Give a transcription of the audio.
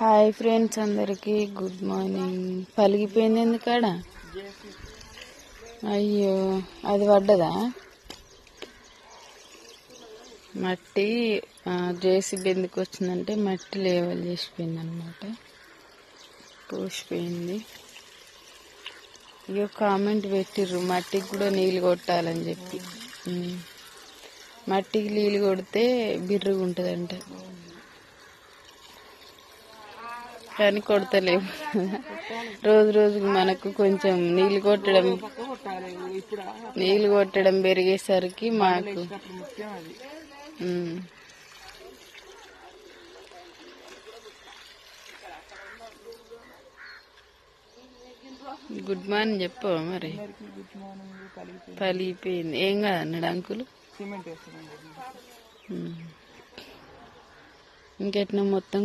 Hi friends, అందరికి good morning. పలిగిపోయింది ఎందుకాడ? అయ్యో, అది పడ్డదా? మట్టి జేసీబీ ఎందుకు వచ్చిందంటే మట్టి లేవల్ చేసిపోయింది అనమాట, పోసిపోయింది. ఇక కామెంట్ పెట్టిర్రు మట్టికి కూడా నీళ్ళు కొట్టాలని చెప్పి. మట్టికి నీళ్ళు కొడితే బిర్రుగా ఉంటుందంట, కానీ కొడతలేవు. రోజు రోజుకు మనకు కొంచెం నీళ్ళు కొట్టడం పెరిగేసరికి మాకు గుడ్ మార్నింగ్ చెప్పవా మరి? పలిగిపోయింది ఏం కాదన్నాడు అంకుల్. ఇంకెట్లా మొత్తం